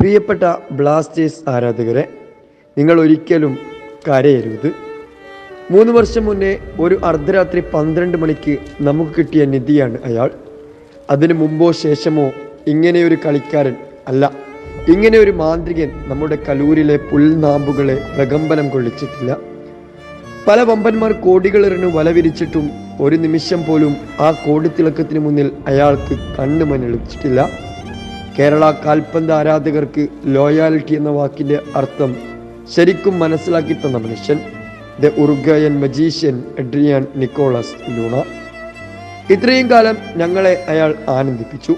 പ്രിയപ്പെട്ട ബ്ലാസ്റ്റേഴ്സ് ആരാധകരെ, നിങ്ങൾ ഒരിക്കലും കരയരുത്. 3 വർഷം മുന്നേ ഒരു അർദ്ധരാത്രി 12 മണിക്ക് നമുക്ക് കിട്ടിയ നിധിയാണ് അയാൾ. അതിനു മുമ്പോ ശേഷമോ ഇങ്ങനെയൊരു കളിക്കാരൻ അല്ല, ഇങ്ങനെയൊരു മാന്ത്രികൻ നമ്മുടെ കലൂരിലെ പുൽനാമ്പുകളെ പ്രകമ്പനം കൊള്ളിച്ചിട്ടില്ല. പല വമ്പന്മാർ കോടികളെറിഞ്ഞു വല വിരിച്ചിട്ടും ഒരു നിമിഷം പോലും ആ കോടിത്തിളക്കത്തിന് മുന്നിൽ അയാൾക്ക് കണ്ണുമനളിച്ചിട്ടില്ല. കേരള കാൽപന്ത് ആരാധകർക്ക് ലോയാലിറ്റി എന്ന വാക്കിൻ്റെ അർത്ഥം ശരിക്കും മനസ്സിലാക്കി തന്ന മനുഷ്യൻ, the Uruguayan magician Adrian Nicolas Luna. ഇത്രയും കാലം ഞങ്ങളെ അയാൾ ആനന്ദിപ്പിച്ചു,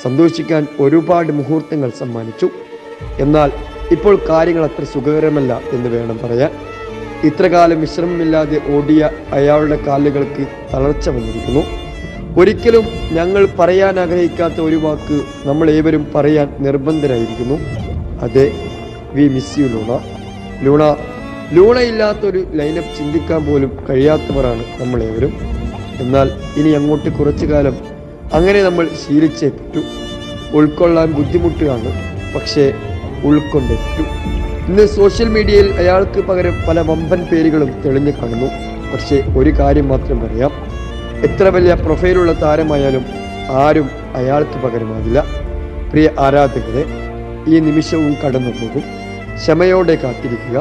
സന്തോഷിക്കാൻ ഒരുപാട് മുഹൂർത്തങ്ങൾ സമ്മാനിച്ചു. എന്നാൽ ഇപ്പോൾ കാര്യങ്ങൾ അത്ര സുഖകരമല്ല എന്ന് വേണം പറയാൻ. ഇത്രകാലം വിശ്രമമില്ലാതെ ഓടിയ അയാളുടെ കാലുകൾക്ക് തളർച്ച വന്നിരിക്കുന്നു. ഒരിക്കലും ഞങ്ങൾ പറയാൻ ആഗ്രഹിക്കാത്ത ഒരു വാക്ക് നമ്മൾ ഏവരും പറയാൻ നിർബന്ധരായിരിക്കുന്നു. അതെ, we miss you Luna. Luna ഇല്ലാത്തൊരു ലൈനപ്പ് ചിന്തിക്കാൻ പോലും കഴിയാത്തവരാണ് നമ്മളേവരും. എന്നാൽ ഇനി അങ്ങോട്ട് കുറച്ചു കാലം അങ്ങനെ നമ്മൾ ശീലിച്ചേ പറ്റൂ. ഉൾക്കൊള്ളാൻ ബുദ്ധിമുട്ടാണ്, പക്ഷേ ഉൾക്കൊണ്ടേ പറ്റൂ. ഇന്ന് സോഷ്യൽ മീഡിയയിൽ അയാൾക്ക് പകരം പല വമ്പൻ പേരുകളും തെളിഞ്ഞു കാണുന്നു. പക്ഷേ ഒരു കാര്യം മാത്രം പറയാം, എത്ര വലിയ പ്രൊഫൈലുള്ള താരമായാലും ആരും അയാൾക്ക് പകരമാകില്ല. പ്രിയ ആരാധകരെ, ഈ നിമിഷവും കടന്നു പോകും. ക്ഷമയോടെ കാത്തിരിക്കുക.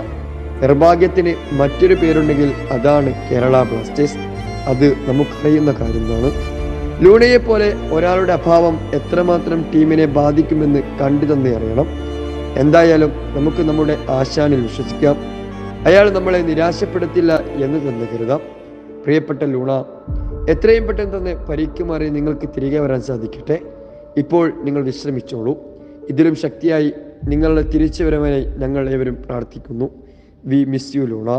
നിർഭാഗ്യത്തിന് മറ്റൊരു പേരുണ്ടെങ്കിൽ അതാണ് കേരള ബ്ലാസ്റ്റേഴ്സ്. അത് നമുക്കറിയുന്ന കാര്യമാണ്. ലൂണയെപ്പോലെ ഒരാളുടെ അഭാവം എത്രമാത്രം ടീമിനെ ബാധിക്കുമെന്ന് കണ്ടു തന്നെ അറിയണം. എന്തായാലും നമുക്ക് നമ്മുടെ ആശാനിൽ വിശ്വസിക്കാം. അയാൾ നമ്മളെ നിരാശപ്പെടുത്തില്ല എന്ന് തന്നെ കരുതാം. പ്രിയപ്പെട്ട ലൂണ, എത്രയും പെട്ടെന്ന് തന്നെ പരിക്ക് മാറി നിങ്ങൾക്ക് തിരികെ വരാൻ സാധിക്കട്ടെ. ഇപ്പോൾ നിങ്ങൾ വിശ്രമിച്ചോളൂ. ഇതിലും ശക്തിയായി നിങ്ങളുടെ തിരിച്ചുവരവാനായി ഞങ്ങൾ ഏവരും പ്രാർത്ഥിക്കുന്നു. We miss you Luna.